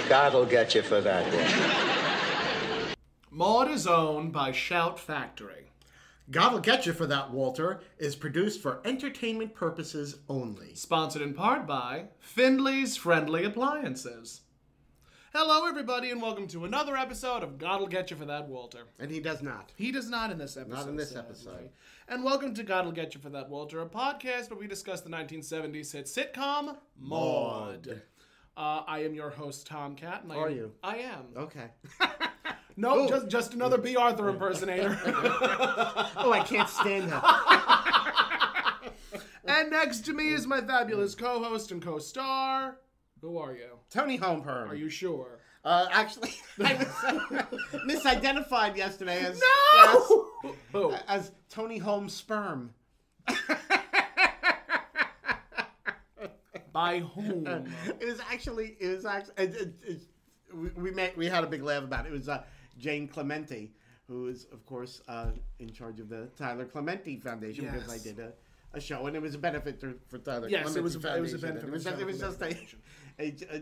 God'll get you for that one. Maude is owned by Shout Factory. God'll Get You for That, Walter is produced for entertainment purposes only. Sponsored in part by Findley's Friendly Appliances. Hello, everybody, and welcome to another episode of God'll Get You for That, Walter. And he does not. He does not in this episode. Not in this sadly. episode. And welcome to God'll Get You for That, Walter, a podcast where we discuss the 1970s hit sitcom, Maude. I am your host, Tom Catt. And Are you? I am. Okay. No, just another B. Arthur impersonator. Oh, I can't stand that. And next to me is my fabulous co-host and co-star. Who are you? Toni Homeperm. Are you sure? Actually, I was misidentified yesterday as Who? as Toni Homeperm. By whom? We had a big laugh about it. It was Jane Clementi, who is, of course, in charge of the Tyler Clementi Foundation, because I did a show, and it was a benefit for Tyler. Yes, Clementi it was a Foundation. benefit. It was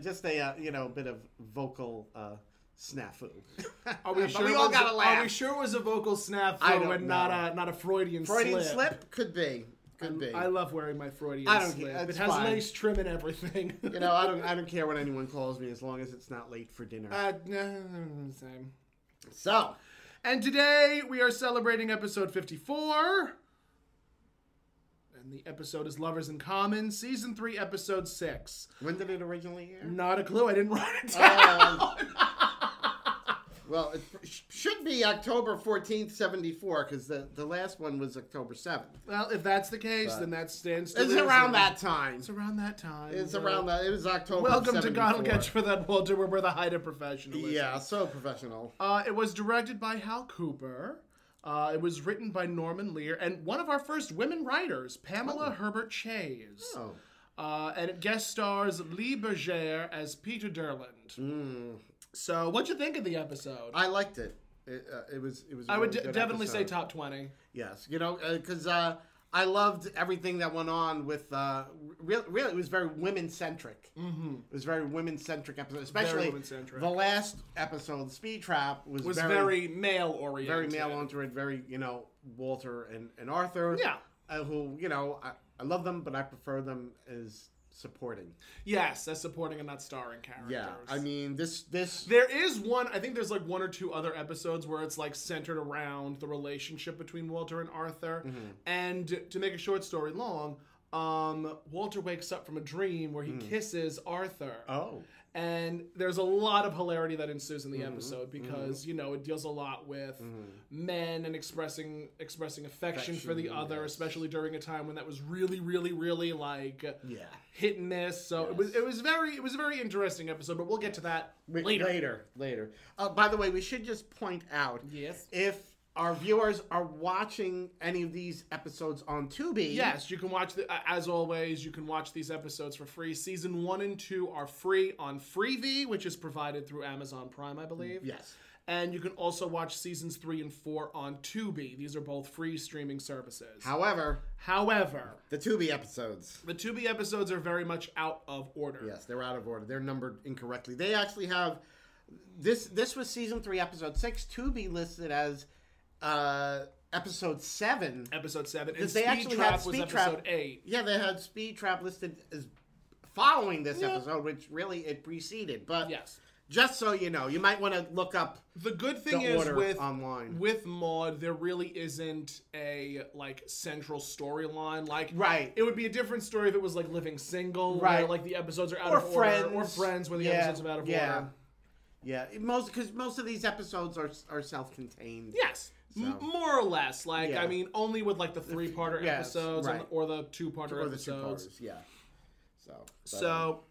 just a bit of vocal snafu. Are we sure? We all got to laugh. Are we sure it was a vocal snafu and not a Freudian slip? Freudian slip could be. Could be. I love wearing my Freudian slip. It has fine. lace trim and everything. I don't care what anyone calls me as long as it's not late for dinner. No, same. So, and today we are celebrating episode 54. And the episode is Lovers in Common, season 3, episode 6. When did it originally air? Not a clue. I didn't write it down. Well, it should be October 14th, 74, because the last one was October 7th. Well, if that's the case, then that stands to It's reason. around that time. It's around that time. It was October Welcome 74. to God'll Get You for That, Walter, where we're the height of professionalism. Yeah, so professional. It was directed by Hal Cooper. It was written by Norman Lear, and one of our first women writers, Pamela Herbert Chase. Oh. And it guest stars Lee Bergère as Peter Derland. So, what'd you think of the episode? I liked it. It was. I would definitely episode. say top 20. Yes, because I loved everything that went on with. Really, it was very women centric. Mm-hmm. It was very women centric episode, especially the last episode, Speed Trap, was very male oriented. Very male oriented. Very Walter and Arthur. Yeah. Who I love them, but I prefer them as supporting. Yes, as supporting and not starring characters. Yeah, I mean this. There is one. I think there's like one or two other episodes where it's like centered around the relationship between Walter and Arthur. Mm-hmm. And to make a short story long, Walter wakes up from a dream where he kisses Arthur. Oh. And there's a lot of hilarity that ensues in the episode because, it deals a lot with men and expressing affection for the other, especially during a time when that was really, really, really hit and miss. So it was a very interesting episode, but we'll get to that later. By the way, we should just point out if our viewers are watching any of these episodes on Tubi. Yes, you can watch as always. You can watch these episodes for free. Season 1 and 2 are free on Freevee, which is provided through Amazon Prime, I believe. Yes, and you can also watch seasons 3 and 4 on Tubi. These are both free streaming services. However, the Tubi episodes are very much out of order. Yes, they're out of order. They're numbered incorrectly. They actually have this was season 3, episode 6. Tubi listed as episode 7. Episode 7. Because they actually had Speed Trap. Episode 8. Yeah, they had Speed Trap listed as following this episode, which really it preceded. But just so you know, you might want to look up. The good thing is online. With Maude, there really isn't a central storyline. It would be a different story if it was Living Single, where the episodes are out of order, or Friends, where the episodes are out of order. Yeah, because most of these episodes are self-contained. Yes. More or less. I mean, only with the 3-parter episodes or the 2-parter episodes. So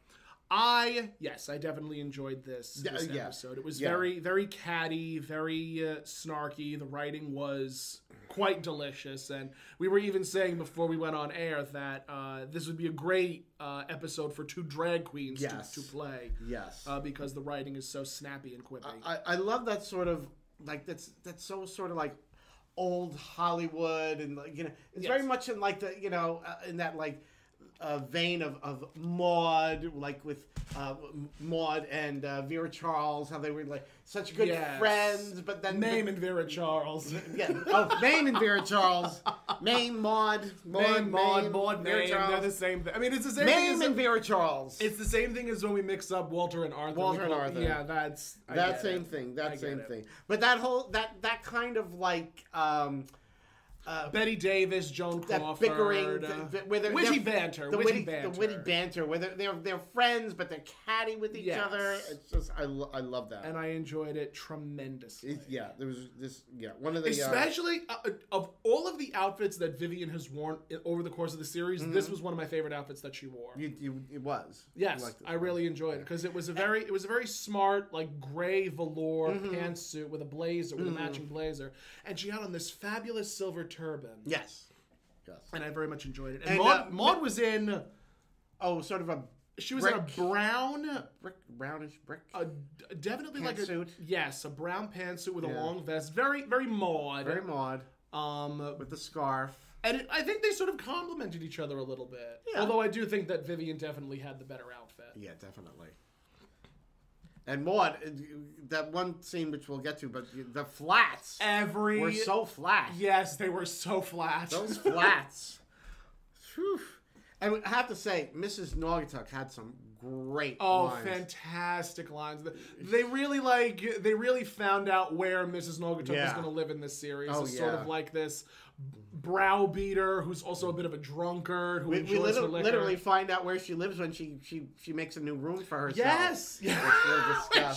I definitely enjoyed this episode. It was very, very catty, very snarky. The writing was quite delicious. And we were even saying before we went on air that this would be a great episode for 2 drag queens to play. Yes. Because the writing is so snappy and quippy. I love that sort of, that's so sort of old Hollywood, and it's very much in in that vein of Maude, like with Maude and Vera Charles, how they were like such good friends, but then Mame and Vera Charles. Yeah. Oh, Mame and Vera Charles. Mame, Maude, Mame, Vera Mame. Charles. They're the same thing. I mean, it's the same Mame thing. and Vera Charles. It's the same thing as when we mix up Walter and Arthur. Arthur. Yeah, that's that same thing. That same thing. But that whole that kind of like. Betty Davis, Joan Crawford, bickering, witty banter, the witty banter, where they're friends but they're catty with each other. It's just I love that, and I enjoyed it tremendously. There was this one of the especially of all of the outfits that Vivian has worn over the course of the series, this was one of my favorite outfits that she wore. It was I really enjoyed it because it was a very smart like gray velour pantsuit with a blazer with a matching blazer, and she had on this fabulous silver turban. Yes. And I very much enjoyed it. And Maude was in sort of a she was in a brownish brick. Definitely like pantsuit. a brown pantsuit with a long vest. Very Maude. Very Maude. With the scarf. And I think they sort of complemented each other a little bit. Yeah. Although I do think that Vivian definitely had the better outfit. Yeah, definitely. And Maude, that one scene which we'll get to, but the flats were so flat. Yes, they were so flat. Those flats. Whew. And I have to say, Mrs. Naugatuck had some great lines. Fantastic lines. They really found out where Mrs. Naugatuck was going to live in this series. Sort of like this browbeater who's also a bit of a drunkard who enjoys her liquor. Literally find out where she lives when she makes a new room for herself. Yes.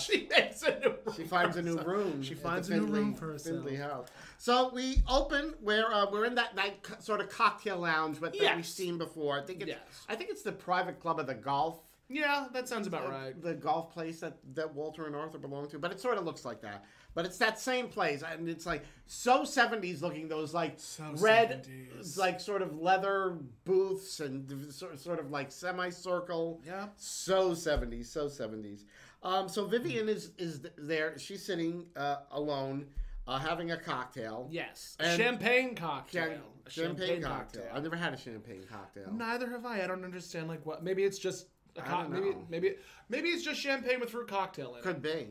She makes a new room. She finds a new room. She finds a new room for herself. Findlay house. So we open where we're in that sort of cocktail lounge that we've seen before. I think it's the private club of the golf. Yeah, that sounds about right. The golf place that Walter and Arthur belong to, but it sort of looks like that. But it's that same place, and it's like so 70s looking. Those like red, 70s. Like sort of leather booths and sort of like semicircle. Yeah. So 70s, so 70s. So Vivian is there. She's sitting alone, having a cocktail. Yes, champagne cocktail. Champagne cocktail. I've never had a champagne cocktail. Neither have I. I don't understand like what. Maybe it's just maybe it's just champagne with fruit cocktail in it. Could be.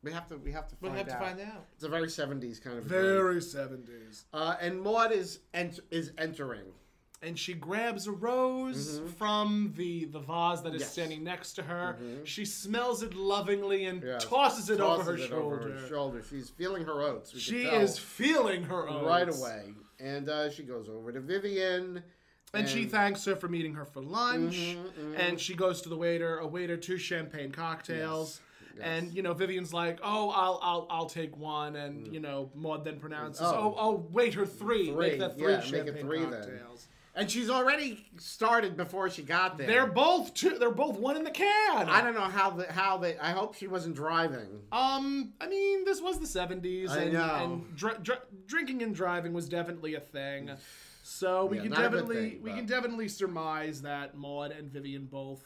We have to find out. It's a very 70s kind of very 70s. And Maude is entering. And she grabs a rose from the vase that is standing next to her. She smells it lovingly and tosses it over her shoulder. She's feeling her oats. She is feeling her oats. Right away. And she goes over to Vivian. And she thanks her for meeting her for lunch. And she goes to the waiter, 2 champagne cocktails. Yes. And Vivian's like, I'll take one, and Maude then pronounces, waiter 3, make that 3 champagne cocktails. And she's already started before she got there. They're both one in the can. I don't know how they. I hope she wasn't driving. I mean, this was the 70s, and drinking and driving was definitely a thing. So we can definitely surmise that Maude and Vivian both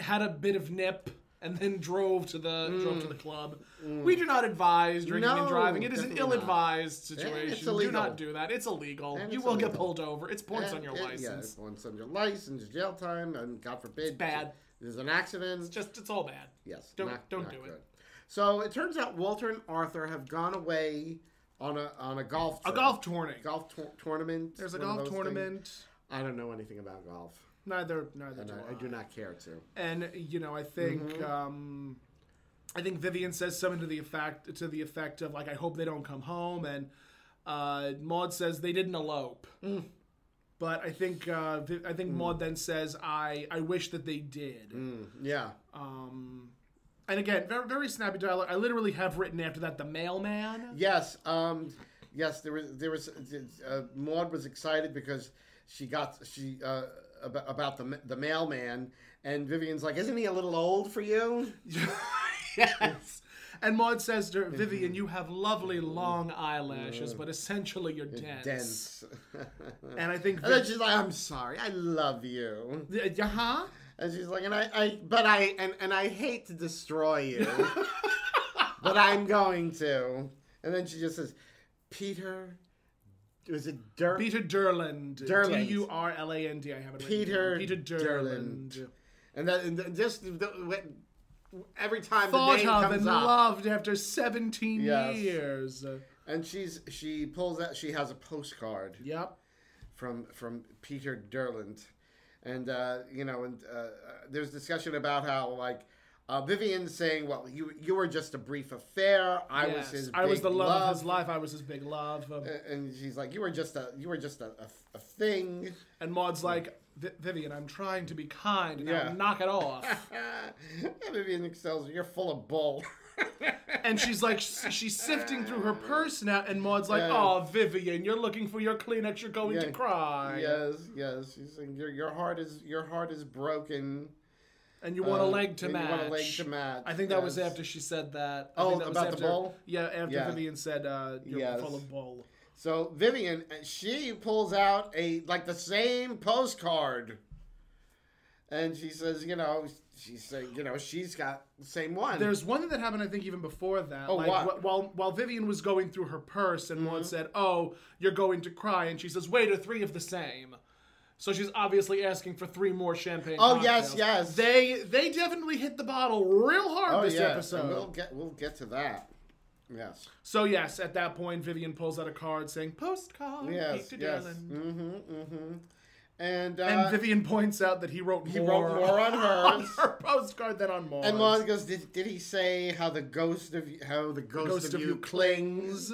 had a bit of nip. And then drove to the club. We do not advise drinking and driving. It is an ill-advised situation. It's illegal. Do not do that. It's illegal. You will get pulled over. It's points on your license. Yeah, it's points on your license, jail time, and God forbid, it's bad. There's an accident. It's all bad. Yes, don't do good. it. So it turns out Walter and Arthur have gone away on a golf trip. A golf tournament. Tournament. There's a golf tournament. I don't know anything about golf. Neither do I do not care to. And I think I think Vivian says something to the effect of like, I hope they don't come home, and Maude says they didn't elope. But I think Maude then says I wish that they did. Yeah. And again, very very snappy dialogue. I literally have written after that the mailman. Yes. Yes. There was Maude was excited because she about the mailman, and Vivian's like, isn't he a little old for you? Yes. And Maude says to her, Vivian, you have lovely long eyelashes, but essentially you're dense. And I think... And then she's like, I'm sorry, I love you. Uh-huh. And she's like, and I hate to destroy you, but I'm going to. And then she just says, Peter, Was it Peter Durland. Durland. Durland. I have it Peter Peter Durland. And just every time Thought the name of comes and up. loved after 17 years. And she pulls out. She has a postcard. Yep. From Peter Durland, and there's discussion about how like Vivian's saying, well, you were just a brief affair. I was the love of his life. I was his big love. And she's like, you were just a thing. And Maude's like, Vivian, I'm trying to be kind. Now knock it off. And Vivian excels. You're full of bull. And she's like, she's sifting through her purse now, and Maude's like, oh, Vivian, you're looking for your Kleenex. You're going to cry. Yes. She's saying your heart is broken. And you want a leg to match. You want a leg to match. I think that was after she said that. About the bull? Yeah, after Vivian said, you're full of bull. So Vivian, she pulls out the same postcard. And she says, she's got the same one. There's one thing that happened, I think, even before that. Oh, what? While Vivian was going through her purse, and Maude said, oh, you're going to cry. And she says, wait, are 3 of the same? So she's obviously asking for 3 more champagne cocktails. Yes. They definitely hit the bottle real hard this episode. We'll get to that. Yes. So yes, at that point, Vivian pulls out a card saying, postcard, yes. Darling. And Vivian points out that he wrote more on hers. on her postcard than on Maude's. And Maude goes, did he say how the ghost of you clings?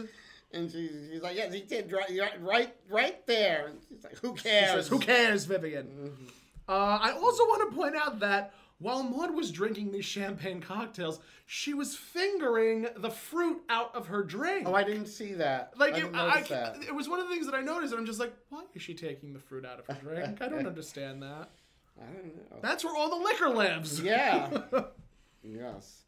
And she's like, yes, he did, right there. And she's like, who cares? She says, who cares, Vivian? Mm-hmm. I also want to point out that while Maude was drinking these champagne cocktails, she was fingering the fruit out of her drink. Oh, I didn't see that. It was one of the things that I noticed, and I'm just like, why is she taking the fruit out of her drink? I don't understand that. I don't know. That's where all the liquor lives. Yeah. Yes.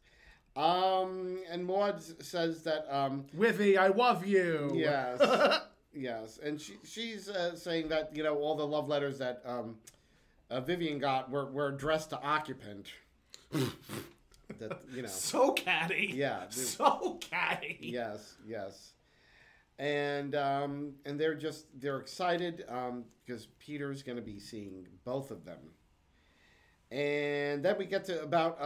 And Maude says that Wivy, I love you. Yes. Yes. And she's saying that, all the love letters that Vivian got were addressed to occupant. That, so catty. Yeah. So catty. Yes. And they're excited because Peter's going to be seeing both of them. And then we get to about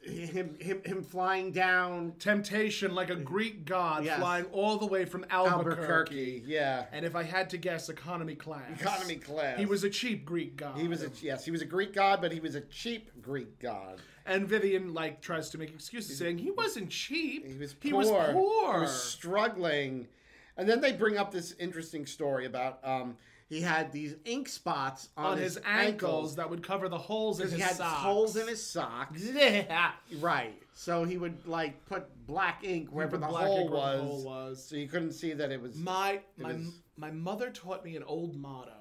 him flying down temptation like a Greek god, flying all the way from Albuquerque. Yeah. And if I had to guess, economy class. He was a cheap Greek god. He was a Greek god, but he was a cheap Greek god. And Vivian tries to make excuses, saying he wasn't cheap. He was poor. He was poor. He was struggling. And then they bring up this interesting story about he had these ink spots on his ankles that would cover the holes in his socks. He had holes in his socks. Yeah. Right. So he would put black ink wherever the hole was. So you couldn't see that it was. My mother taught me an old motto.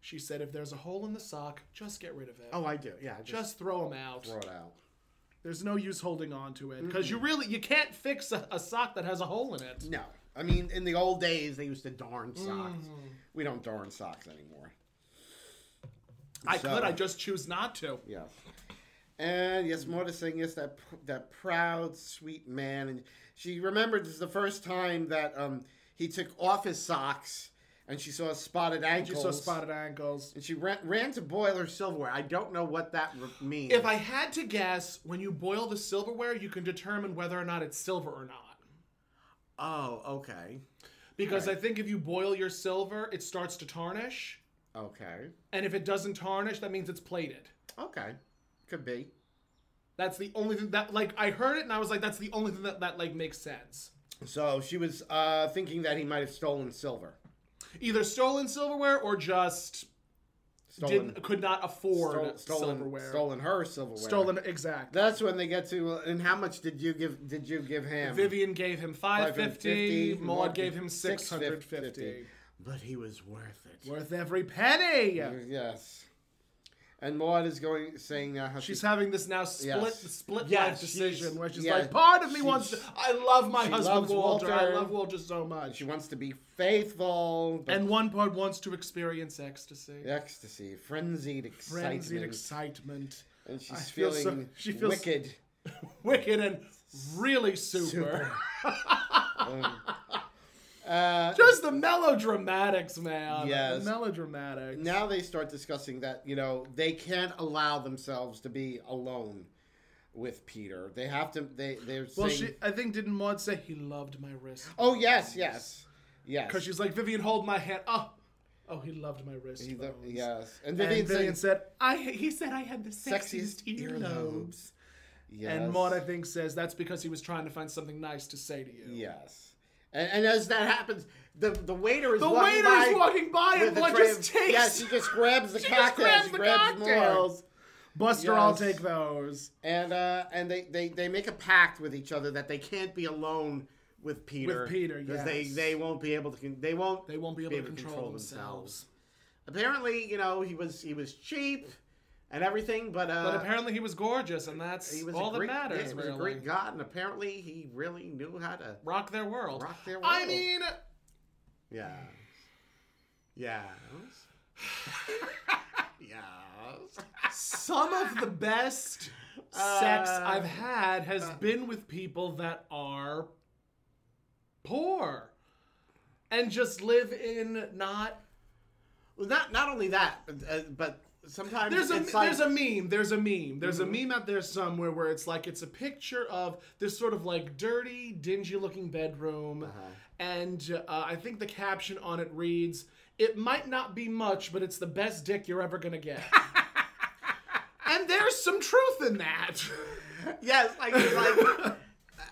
She said, if there's a hole in the sock, just get rid of it. Oh, I do. Yeah. Just throw them out. Throw it out. There's no use holding on to it because you can't fix a sock that has a hole in it. No. I mean, in the old days, they used to darn socks. We don't darn socks anymore. I just choose not to. Yeah. And yes, Maude is saying, yes, that proud, sweet man. And she remembered this is the first time that he took off his socks and she saw spotted ankles. And she ran to boil her silverware. I don't know what that means. If I had to guess, when you boil the silverware, you can determine whether or not it's silver or not. Oh, okay. Because I think if you boil your silver, it starts to tarnish. Okay. And if it doesn't tarnish, that means it's plated. Okay. Could be. That's the only thing that, I heard it and I was like, that's the only thing that makes sense. So she was thinking that he might have stolen silver. Either stolen silverware or just could not afford silverware. Stolen her silverware. Stolen, exactly. That's when they get to. And how much did you give him? Vivian gave him $550. Maude gave him $650. But he was worth it. Worth every penny. Yes. And Maude is saying how she's having this now split life decision where she's like, part of me wants to. I love my husband Walter. I love Walter so much. She wants to be faithful, and one part wants to experience ecstasy, frenzied excitement, and she feels wicked, wicked, and really super. Just the melodramatics, man. Yes. The melodramatics. Now they start discussing that, they can't allow themselves to be alone with Peter. They have to, they're saying... I think, didn't Maude say he loved my wrist? Oh, yes. Because she's like, Vivian, hold my hand. Oh, he loved my wrist. Yes. And Vivian said, he said I had the sexiest earlobes. Yes. And Maude, I think, says that's because he was trying to find something nice to say to you. Yes. And as that happens, the waiter is walking by and Maude just takes... Yes, she just grabs the cocktails. She grabs the cocktails. More. Buster, yes. I'll take those. And they make a pact with each other that they can't be alone with Peter. Because they won't be able to. They won't be able to control themselves. Apparently, he was cheap and everything, but apparently he was gorgeous, and that's all that matters. Yeah, he was a great god, and apparently he really knew how to rock their world. I mean, yeah. Some of the best sex I've had has been with people that are poor and just live in not only that, but sometimes there's a meme out there somewhere where it's like it's a picture of this sort of like dirty, dingy looking bedroom, and I think the caption on it reads, "It might not be much, but it's the best dick you're ever gonna get." And there's some truth in that. Yes, like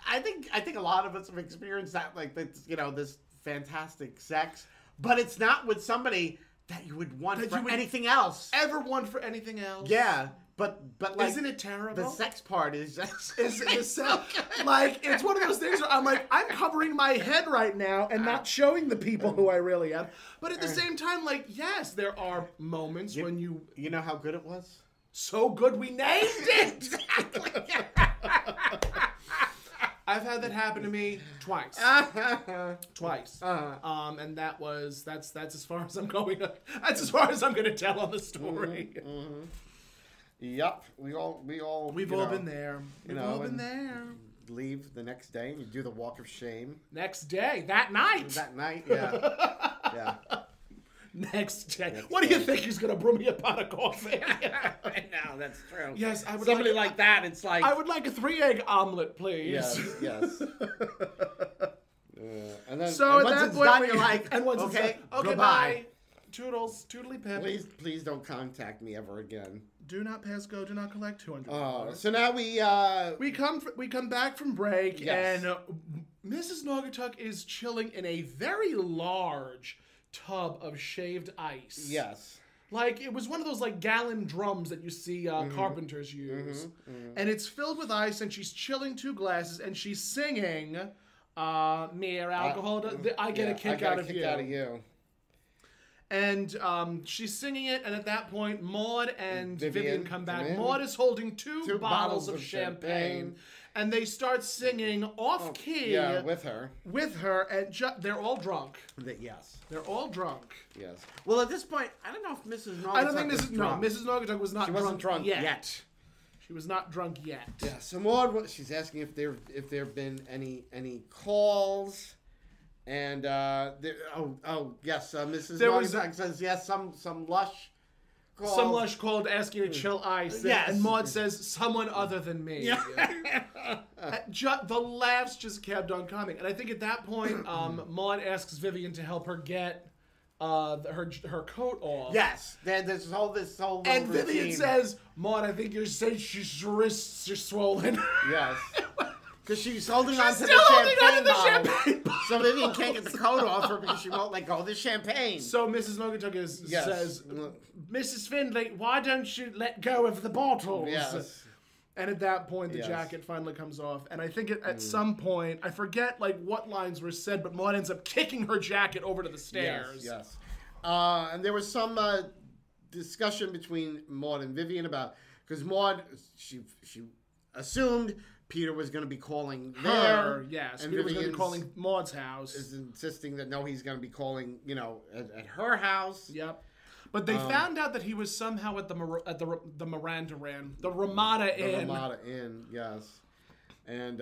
I think a lot of us have experienced that, like this fantastic sex, but it's not with somebody that you would want for anything else. Ever want for anything else? Yeah, but like, isn't it terrible? The sex part is just like it's one of those things where I'm like, I'm covering my head right now and not showing the people who I really am. But at the same time, like, yes, there are moments when you know how good it was. So good we named it. Exactly. I've had that happen to me twice. And that's as far as I'm going. That's as far as I'm going to tell on the story. Mm-hmm. Yep, we've all been there. We've all been there. Leave the next day and you do the walk of shame. Next day, that night, yeah. Next day. What do you think he's going to brew me a pot of coffee? I know, that's true. Yes, I would somebody like that. It's like I would like a 3-egg omelet, please. Yes. And then so and at once that it's point, done, you're like, okay, goodbye. Toodles, toodly pip. Please don't contact me ever again. Do not pass go. Do not collect $200. So now we come back from break, yes. and Mrs. Naugatuck is chilling in a very large tub of shaved ice. Yes. Like, it was one of those, like, gallon drums that you see carpenters use. And it's filled with ice, and she's chilling 2 glasses, and she's singing, Mere Alcohol, I Get a Kick Out of You. And she's singing it, and at that point, Maude and Vivian come back. Maude is holding 2 bottles of champagne. And they start singing off-key. Yeah, with her. And they're all drunk. Yes. They're all drunk. Yes. Well, at this point, I don't know if Mrs. Naugatuck I don't think Mrs. Naugatuck was not wasn't drunk yet. She was not drunk yet. Yeah, so Maude, she's asking if there have been any calls. And, yes, Mrs. Naugatuck says, yes, some lush called. Some lush called asking to chill ice. Yes. And Maude says, someone other than me. Yeah. The laughs just kept on coming. And I think at that point, Maude asks Vivian to help her get her coat off. Yes. There's this whole and routine. Vivian says, Maude, I think your wrists are swollen. Yes. Because she's holding on to the champagne bottle. So Vivian can't get the coat off her because she won't let go of the champagne. So Mrs. Naugatuck says, Mrs. Findlay, why don't you let go of the bottles? Yes. And at that point, the jacket finally comes off. And I think at some point, I forget what lines were said, but Maude ends up kicking her jacket over to the stairs. Yes. And there was some discussion between Maude and Vivian about, because Maude, she assumed Peter was going to be calling her. Yes, and Peter was going to be calling Maude's house. Is insisting that no, he's going to be calling, at her house. Yep. But they found out that he was somehow at the Miranda Inn, the Ramada Inn. The Ramada Inn, yes. And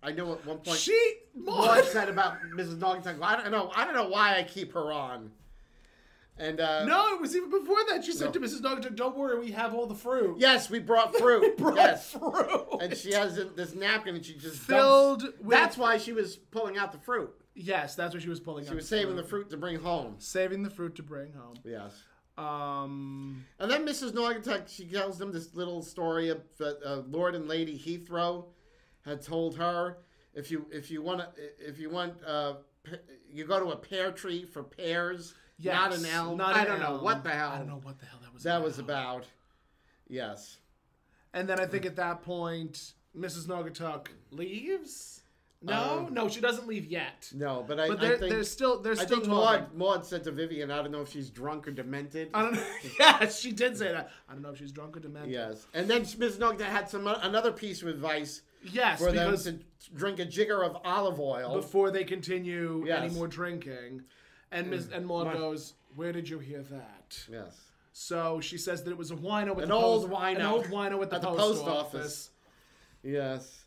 I know at one point Maude said about Mrs. Naugatuck. I don't know why I keep her on. And no, it was even before that. She said to Mrs. Naugatuck, "Don't worry, we have all the fruit." Yes, we brought fruit. Fruit. And she has this napkin, and she just filled with... That's why she was pulling out the fruit. Yes, that's what she was pulling out. She was saving the fruit to bring home. Saving the fruit to bring home. Yes. And then Mrs. Naugatuck, she tells them this little story of Lord and Lady Heathrow had told her, if you want you go to a pear tree for pears, not an elm. I don't know what the hell that was about. Yes. And then I think at that point, Mrs. Naugatuck leaves. No, she doesn't leave yet. No, but there's still Maude said to Vivian, I don't know if she's drunk or demented. I don't know. Yes, she did say that. I don't know if she's drunk or demented. Yes, and then Mrs. Naugatuck had another piece of advice. Yes, for them to drink a jigger of olive oil before they continue any more drinking. And Maude goes, "Where did you hear that?" Yes. So she says that it was a wino with an old wino at the post office. Yes.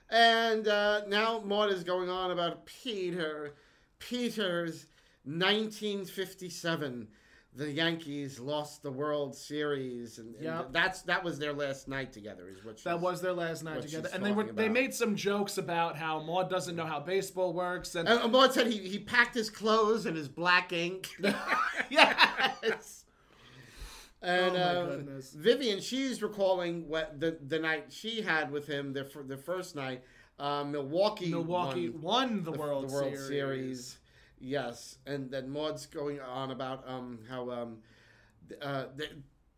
And now Maude is going on about Peter's 1957. The Yankees lost the World Series, and that was their last night together. Was their last night together, and they made some jokes about how Maude doesn't know how baseball works, and Maude said he packed his clothes and his black ink. Yes. And oh my goodness. Vivian, she's recalling what the night she had with him, the first night. Milwaukee won the World Series. Yes, and then Maude's going on about how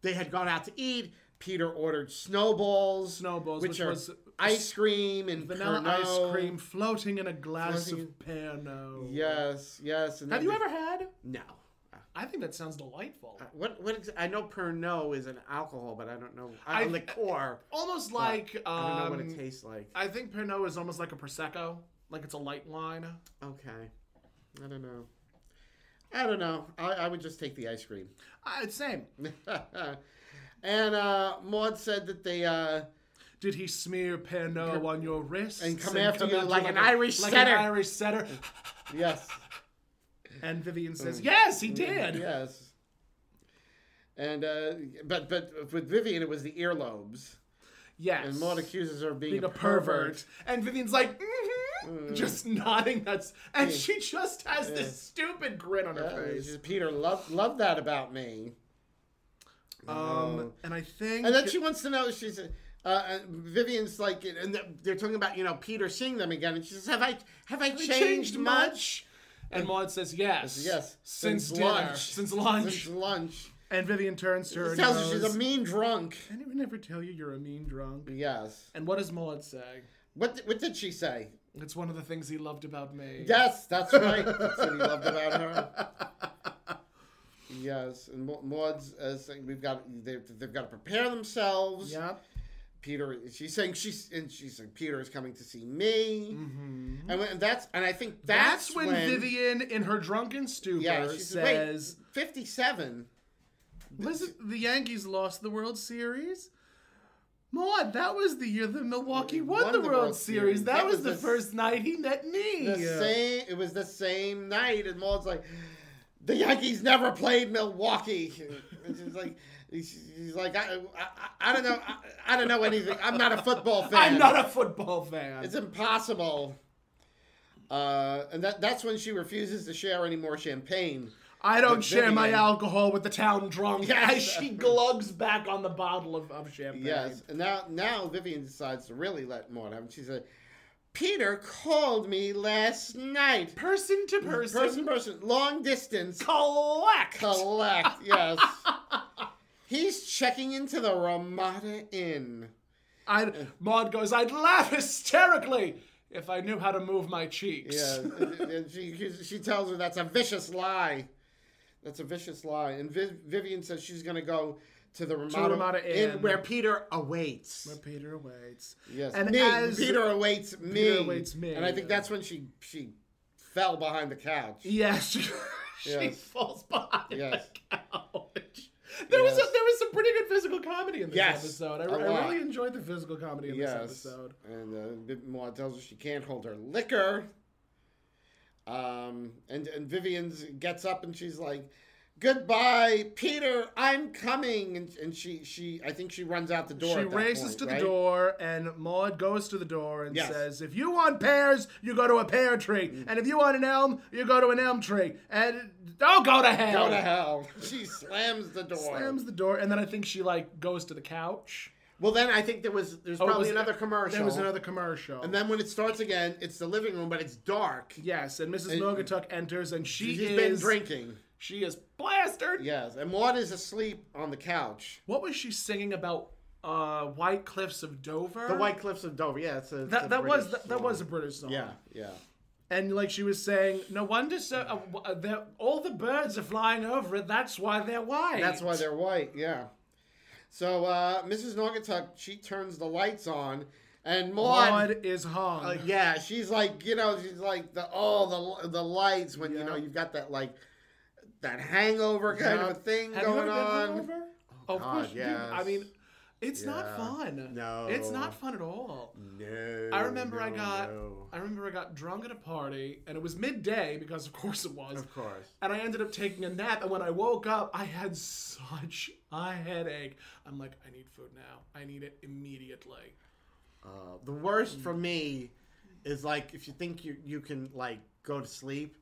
they had gone out to eat. Peter ordered snowballs, which was ice cream and vanilla ice cream floating in a glass of Pernod. Yes. And have you ever had? No. I think that sounds delightful. I know Pernod is an alcohol, but I don't know a liqueur. Almost like I don't know what it tastes like. I think Pernod is almost like a prosecco, like it's a light wine. Okay, I don't know. I would just take the ice cream. Same. And Maude said that they. Did he smear Pernod on your wrists and come after you like an Irish setter? Like an Irish setter. Yes. And Vivian says, "Yes, he did." Yes. And but with Vivian, it was the earlobes. Yes. And Maude accuses her of being a pervert. And Vivian's like, just nodding. And she just has this stupid grin on her face. Says, Peter loved that about me. And I think, and then she wants to know. She's. Vivian's like, and they're talking about Peter seeing them again, and she says, "Have I changed much?" And Maude says, "Yes. Since lunch. Since lunch. And Vivian turns to her and tells goes, her she's a mean drunk. "Anyone ever tell you you're a mean drunk?" Yes. And what does Maude say? What did she say? It's one of the things he loved about me. Yes, that's right. That's what he loved about her. Yes, and Maude's saying they've got to prepare themselves. Yeah. She's saying Peter is coming to see me, and I think that's when Vivian, in her drunken stupor, says, "Wait, 57. Listen, the Yankees lost the World Series. Maude, that was the year that Milwaukee won the World Series. That was the first night he met me. It was the same night, and Maude's like, the Yankees never played Milwaukee, and she's like." He's like, I don't know. I don't know anything. I'm not a football fan. It's impossible. And that's when she refuses to share any more champagne. I don't share my alcohol with the town drunk. Yes. As she glugs back on the bottle of champagne. Yes. And now Vivian decides to really let Maude have it. She said, Peter called me last night. Person to person. Long distance. Collect. Yes. He's checking into the Ramada Inn. Maude goes, "I'd laugh hysterically if I knew how to move my cheeks." Yeah, and she tells her that's a vicious lie. And Vivian says she's going to go to the Ramada Inn where Peter awaits. Yes, and Peter awaits me. And I think that's when she fell behind the couch. Yes, she falls behind the couch. There was some pretty good physical comedy in this episode. I a lot. really enjoyed the physical comedy in this episode. And Maude tells her she can't hold her liquor. And Vivian gets up and she's like, "Goodbye, Peter, I'm coming." And she I think she runs out the door. She at that races point, to right? the door, and Maude goes to the door and says, "If you want pears, you go to a pear tree. And if you want an elm, you go to an elm tree. And don't go to hell." Go to hell. She slams the door. Slams the door, and then I think she goes to the couch. Well, then I think there's probably another commercial. There was another commercial. And then when it starts again, it's the living room, but it's dark. Yes, and Mrs. Nogatuk enters, and she's been drinking. She is plastered. Yes, and Maude is asleep on the couch. What was she singing about? White Cliffs of Dover. The White Cliffs of Dover. Yeah, that was a British song. Yeah. And she was saying, no wonder all the birds are flying over it. That's why they're white. That's why they're white. Yeah. So Mrs. Nogatuk, she turns the lights on, and Maude is hung. Yeah, she's like, she's like the lights when you've got that that hangover kind of a thing going on. Oh, of course, yes. I mean, it's not fun. No, it's not fun at all. No, I remember I got drunk at a party, and it was midday because, of course, it was. Of course. And I ended up taking a nap, and when I woke up, I had such a headache. I'm like, I need food now. I need it immediately. The worst for me is if you think you can go to sleep.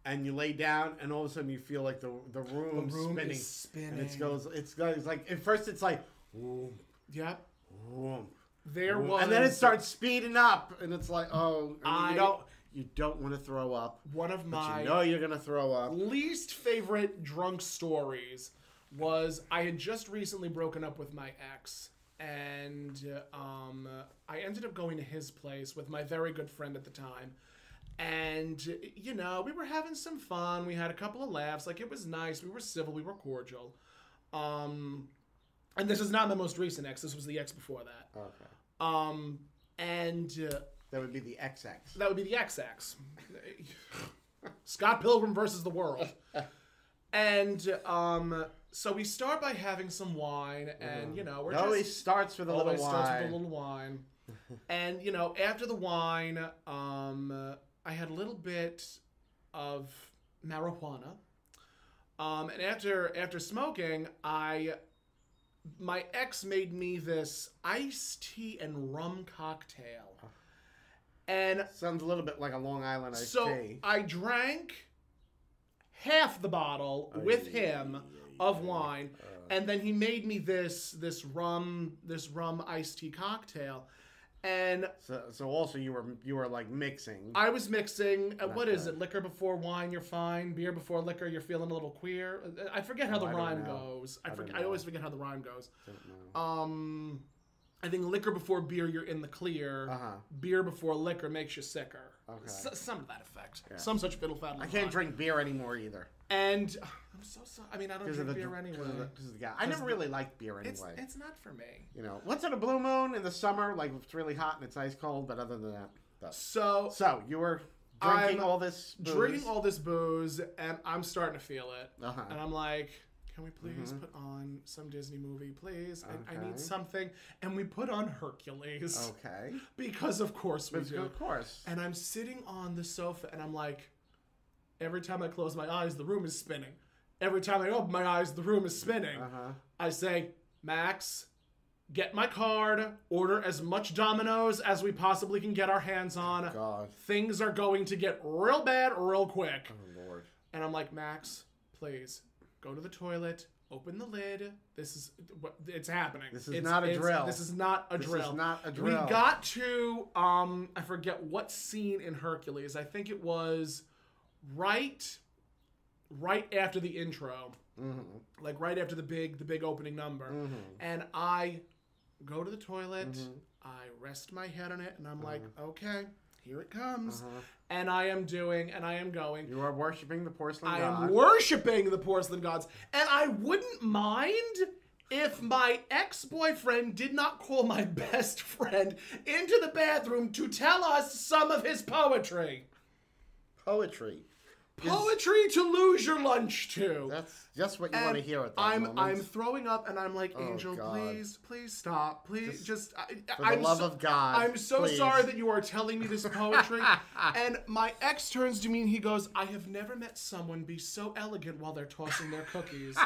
And you lay down, and all of a sudden you feel like the room spinning. Is spinning. And it goes at first it's like, whoom, yep. Whoom, there whoom. was. And then it starts speeding up, and it's like, you don't want to throw up. One of my you're gonna throw up. Least favorite drunk stories was I had just recently broken up with my ex, and I ended up going to his place with my very good friend at the time. And, we were having some fun. We had a couple of laughs. It was nice. We were civil. We were cordial. And this is not my most recent ex. This was the ex before that. Okay. And... that would be the XX. That would be the XX. Scott Pilgrim versus the world. And, so we start by having some wine. And, we're always starts with a little wine. Always starts with a little wine. And, after the wine, I had a little bit of marijuana. And after smoking, my ex made me this iced tea and rum cocktail. And sounds a little bit like a Long Island iced tea. So I drank half the bottle with him of wine, and then he made me this rum iced tea cocktail. And so also you were mixing. I was mixing. What is it? Liquor before wine, you're fine. Beer before liquor, you're feeling a little queer. I forget how the rhyme goes. I always forget how the rhyme goes. I think liquor before beer, you're in the clear. Beer before liquor makes you sicker. Okay. Some of that effect. Yeah. Some such fiddle faddle. I can't drink beer anymore either. And I'm so sorry. I mean, I don't drink beer anyway. I never really liked beer anyway. It's not for me. Once in a blue moon in the summer, it's really hot and it's ice cold. But other than that, so you were drinking all this booze. Drinking all this booze, and I'm starting to feel it. And I'm like, can we please put on some Disney movie, please? I need something. And we put on Hercules. Okay. Because of course we do. Of course. And I'm sitting on the sofa, and I'm like, every time I close my eyes, the room is spinning. Every time I open my eyes, the room is spinning. I say, Max, get my card, order as much Domino's as we possibly can get our hands on. God. Things are going to get real bad real quick. Oh, Lord. And I'm like, Max, please, go to the toilet, open the lid. It's happening. This is not a drill. This is not a drill. This is not a drill. We got to, I forget what scene in Hercules. I think it was right after the intro. Right after the big opening number. And I go to the toilet, I rest my head on it, and I'm like, okay, here it comes. And I am going. You are worshiping the porcelain god. I am worshiping the porcelain gods. And I wouldn't mind if my ex-boyfriend did not call my best friend into the bathroom to tell us some of his poetry. Poetry. Poetry to lose your lunch to. That's just what you want to hear at that moment. I'm throwing up, and I'm like, Angel, God. please stop. Please, for the love of God. I'm so please. sorry that you are telling me this poetry. And my ex turns to me and he goes, I have never met someone be so elegant while they're tossing their cookies.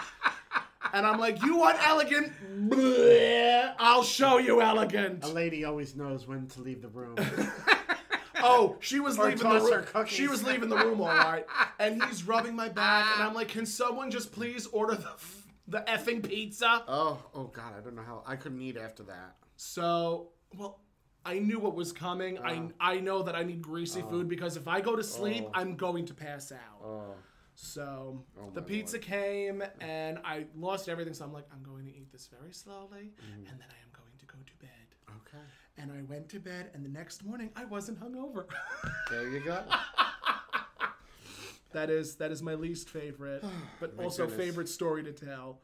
And I'm like, you want elegant? Bleh, I'll show you elegant. A lady always knows when to leave the room. Oh, she was leaving the room. She She was leaving the room, all right. And he's rubbing my back, and I'm like, can someone just please order the effing pizza? Oh God, I don't know how. I couldn't eat after that. So, well, I knew what was coming. I know that I need greasy food because if I go to sleep, I'm going to pass out. So the pizza came, and I lost everything. So I'm like, I'm going to eat this very slowly, and then I am going to go to bed. Okay. And I went to bed, and the next morning, I wasn't hungover. There you go. That is my least favorite, but also favorite story to tell.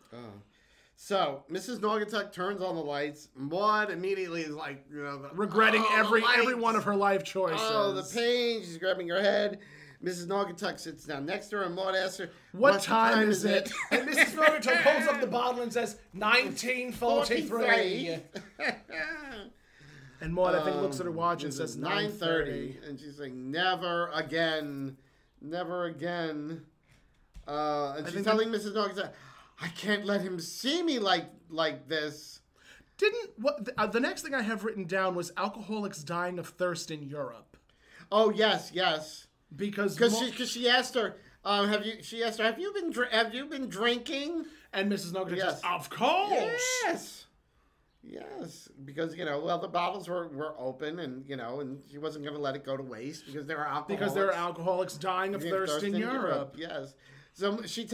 So Mrs. Naugatuck turns on the lights. Maude immediately is like, regretting every one of her life choices. Oh, the pain! She's grabbing her head. Mrs. Naugatuck sits down next to her, and Maude asks her, "What time is it?" And Mrs. Naugatuck holds up the bottle and says, 1943. And Maude, I think, looks at her watch and says 9:30. And she's like, never again. Never again. And she's telling Mrs. Naugatuck, I can't let him see me like this. The next thing I have written down was alcoholics dying of thirst in Europe. Oh, yes. Because she asked her, have you been drinking? And Mrs. Naugatuck says, of course. Yes, because the bottles were open, and and she wasn't going to let it go to waste because there are alcoholics dying of thirst in Europe. Yes, so she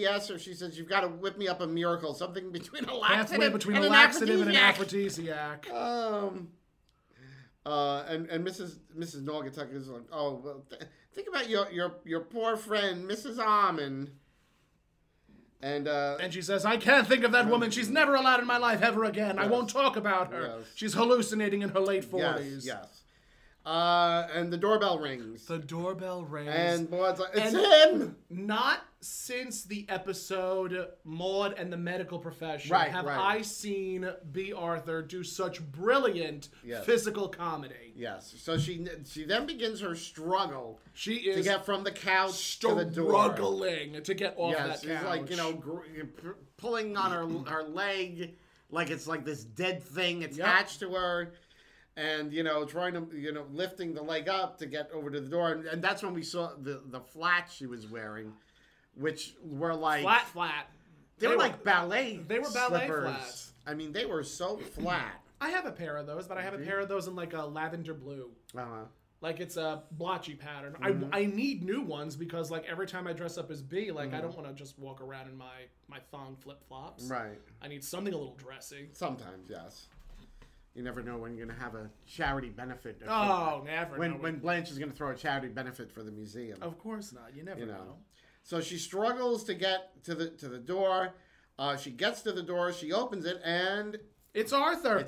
asks her, she says, "You've got to whip me up a miracle, something between a laxative and an aphrodisiac." And Mrs. Naugatuck is like, "Oh well, think about your poor friend, Mrs. Almond." And she says, I can't think of that woman. She's never allowed in my life ever again. Yes. I won't talk about her. Yes. She's hallucinating in her late 40s. Yes. And the doorbell rings. And Maude's like, it's him! Not since the episode Maude and the Medical Profession have I seen B. Arthur do such brilliant physical comedy. Yes. So she then begins her struggle. She is to get from the couch to the door. Struggling to get off that couch. She's like, pulling on her leg like it's like this dead thing attached to her. And, trying to, lifting the leg up to get over to the door. And that's when we saw the flats she was wearing, which were like... Flat. They were like ballet They were ballet slippers. flats. I mean, they were so flat. I have a pair of those, but I have a pair of those in like a lavender blue. Like it's a blotchy pattern. I need new ones because like every time I dress up as B, like I don't want to just walk around in my thong flip-flops. Right. I need something a little dressy. Sometimes, yes. You never know when you're going to have a charity benefit. Never. When Blanche is going to throw a charity benefit for the museum. Of course not. You never know. So she struggles to get to the door. She gets to the door. She opens it, and it's Arthur.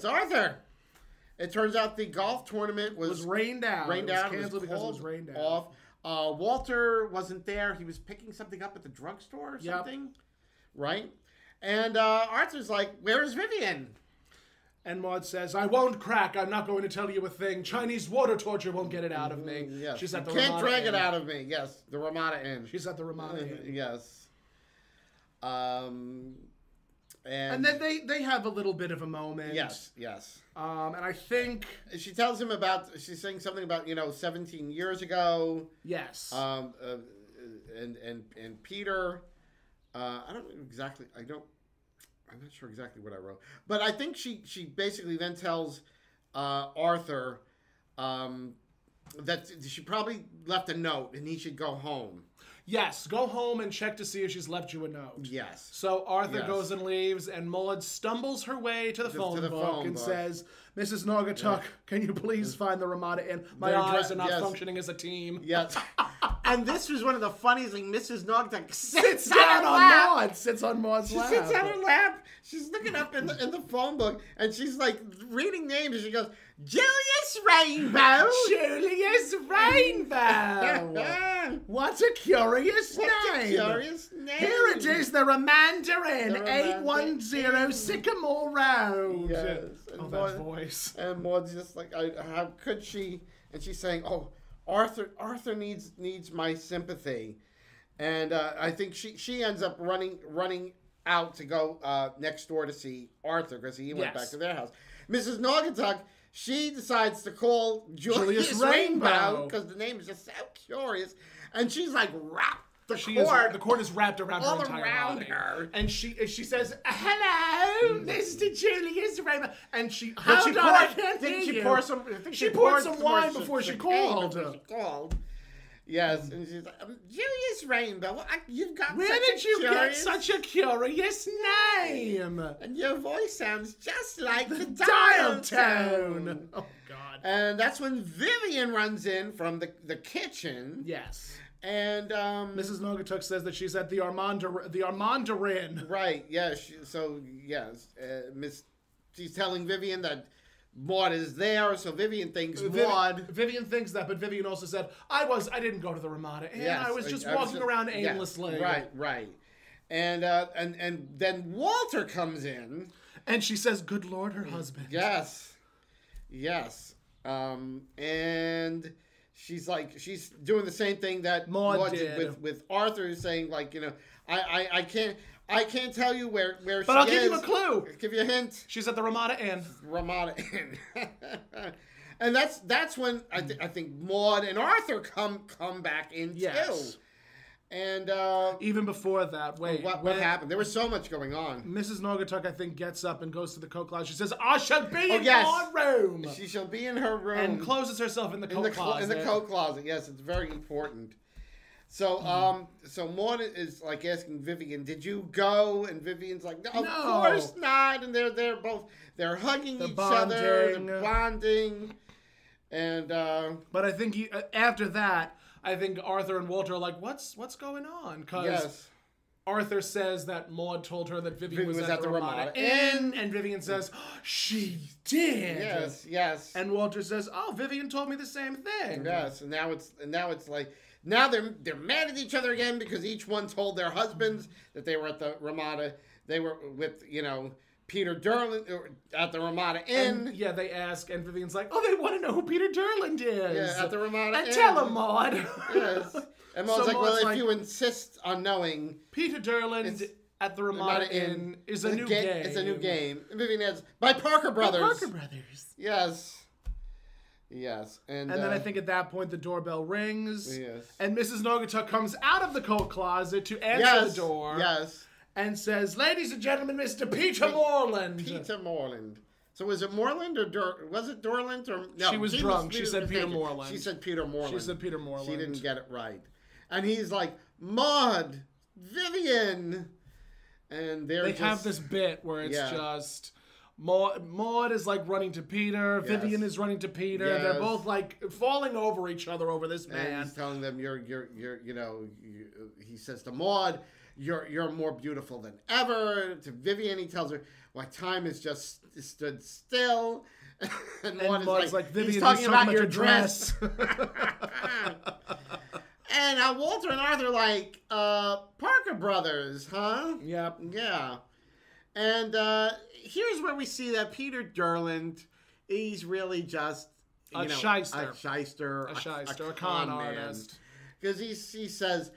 It turns out the golf tournament was rained out. It was canceled because it was rained out. Off. Walter wasn't there. He was picking something up at the drugstore or something. Right? And Arthur's like, where is Vivian? And Maude says, I won't crack. I'm not going to tell you a thing. Chinese water torture won't get it out of me. Yes. She's at the Can't Ramada drag Inn. it out of me. Yes, the Ramada Inn. She's at the Ramada Inn. Yes. And then they have a little bit of a moment. Yes. And I think... She tells him she's saying something about, 17 years ago. Yes. And Peter, I'm not sure exactly what I wrote, but I think she basically then tells Arthur that she probably left a note and he should go home. Yes, go home and check to see if she's left you a note. Yes. So Arthur goes and leaves, and Maude stumbles her way to the phone book and says, Mrs. Naugatuck, can you please find the Ramada Inn? My eyes are not functioning as a team. Yes. And this was one of the funniest things. Mrs. Naugatuck sits down on Maude. Sits on Maude's lap. She sits on her lap. She's looking up in the phone book, and she's like reading names, and she goes, Julius Rainbow. Julius Rainbow. What a curious name. Here it is, the Romandarin, 810 Sycamore Road. Yes. And that voice. And Maude's just like, how could she? And she's saying, oh, Arthur needs my sympathy. And I think she ends up running out to go next door to see Arthur because he went back to their house. Mrs. Naugatuck, she decides to call Julius Rainbow because the name is just so curious. And she's like wrapped. The cord is wrapped around her entire body. Her. And she says, hello, Mr. Julius Rainbow. And she poured some wine before she called. Yes, and she's like, Julius Rainbow, you've got Where did you get such a curious name? And your voice sounds just like the dial tone. Oh, God. And that's when Vivian runs in from the kitchen. Yes. And Mrs. Naugatuck says that she's at the Armandarin. Right, yes. She's telling Vivian that Maude is there, so Vivian thinks Maude. Vivian thinks that, but Vivian also said, I didn't go to the Ramada Inn. Yes, I was just walking around aimlessly. Right. And then Walter comes in. And she says, good Lord, her husband. Yes. And she's doing the same thing that Maude did with Arthur, saying I can't tell you where she is. But I'll give you a clue. I'll give you a hint. She's at the Ramada Inn. And that's when I think Maude and Arthur come back in too. And even before that, what happened? There was so much going on. Mrs. Naugatuck, I think, gets up and goes to the coat closet. She says, I shall be in my room. She shall be in her room. And closes herself in the coat closet. In the coat closet, yes. It's very important. So, so Maude is asking Vivian, "Did you go?" And Vivian's like, "No, of course not." And they're hugging each other, they're bonding, and but I think after that, I think Arthur and Walter are like, "What's going on?" Because Arthur says that Maude told her that Vivian was at the Ramada Inn, and Vivian says, she did. Yes. And Walter says, "Oh, Vivian told me the same thing." Yes, and now it's like. Now they're mad at each other again because each one told their husbands that they were at the Ramada. They were with, Peter Durland at the Ramada Inn. And, they ask, and Vivian's like, "Oh, they want to know who Peter Durland is." Yeah, at the Ramada Inn. And tell him, Maude. Yes. And Maude's like, "Well, if you insist on knowing, Peter Durland at the Ramada Inn is a new game. It's a new game." And Vivian adds, by Parker Brothers. By Parker Brothers. Yes. And then I think at that point the doorbell rings. Yes. And Mrs. Naugatuck comes out of the coat closet to answer the door. Yes. And says, "Ladies and gentlemen, Mr. Peter Moreland." Peter Moreland. So was it Moreland or was it Dorland or no? She was drunk. She said Peter Moreland. She said Peter Moreland. She said Peter Moreland. She didn't get it right. And he's like, "Maude, Vivian," and they have this bit where it's just. Maude is running to Peter. Yes. Vivian is running to Peter. Yes. They're both falling over each other over this man. And he's telling them, he says to Maude, you're more beautiful than ever. To Vivian, he tells her, "Why time has just stood still." And Maude's like, "Vivian, he's talking about your dress." And Walter and Arthur Parker Brothers, huh? Yep. Yeah. And here's where we see that Peter Durland, he's really just a shyster, a con artist. Because he says,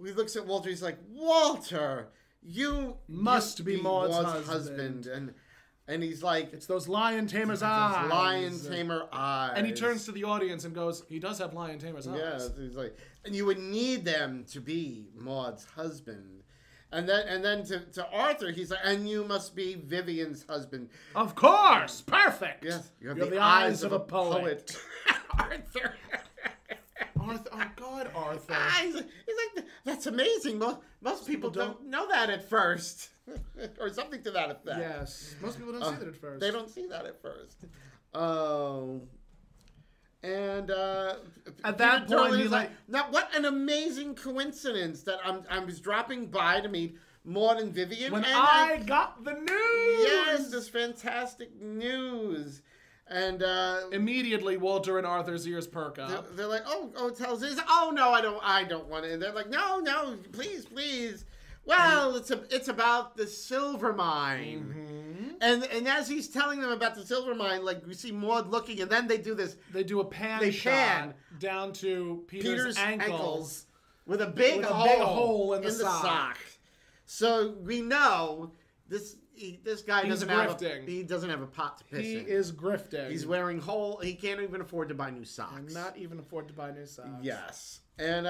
he looks at Walter, he's like, "Walter, you must be Maude's husband." And he's like, "It's those lion tamer's eyes." Lion tamer eyes. And he turns to the audience and goes, "He does have lion tamer's eyes." Yes, he's like, "And you would need them to be Maude's husband." And then to Arthur, he's like, "And you must be Vivian's husband." Of course! Perfect! Yes. You have the eyes of a poet. Arthur. Oh, God, Arthur. He's like, "That's amazing. Most people don't know that at first." Or something to that effect. Yes. Most people don't see that at first. They don't see that at first. Oh. And at that point, he's like, now what an amazing coincidence that I was dropping by to meet Maude and Vivian. When I got the news! Yes, this fantastic news. And immediately Walter and Arthur's ears perk up. They're like, oh, tell us this. Oh, no, I don't want it. And they're like, no, please. Well, it's about the silver mine. Mm-hmm. And as he's telling them about the silver mine, like, we see Maude looking, and then they do this. They do a pan shot down to Peter's ankles with a big hole in the sock. So we know this guy doesn't have a pot to piss in. He is grifting. He's wearing he can't even afford to buy new socks. And not even afford to buy new socks. Yes. And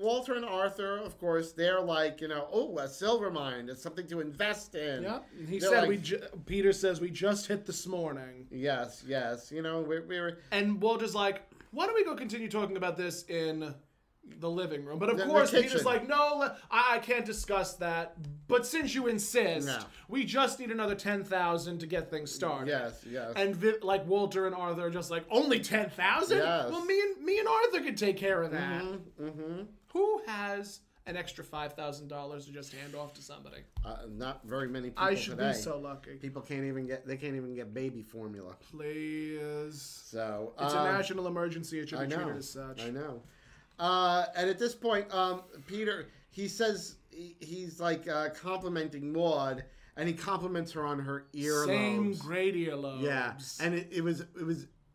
Walter and Arthur, of course, they're like, a silver mine. It's something to invest in. Yep. He said Peter says we just hit this morning. Yes. We're and Walter's like, why don't we go continue talking about this in the living room? But of course, Peter's like, no, I can't discuss that. But since you insist, we just need another 10,000 to get things started. Yes. And Walter and Arthur are just like, only 10,000? Yes. Well, me and Arthur could take care of that. Mm-hmm. Who has an extra $5,000 to just hand off to somebody? Not very many people I should today. be so lucky. People can't even get baby formula. Please. So it's a national emergency. It should be treated as such. I know. And at this point, Peter, he says he's like complimenting Maude, and he compliments her on her earlobes. Same great earlobes. Yeah, and it was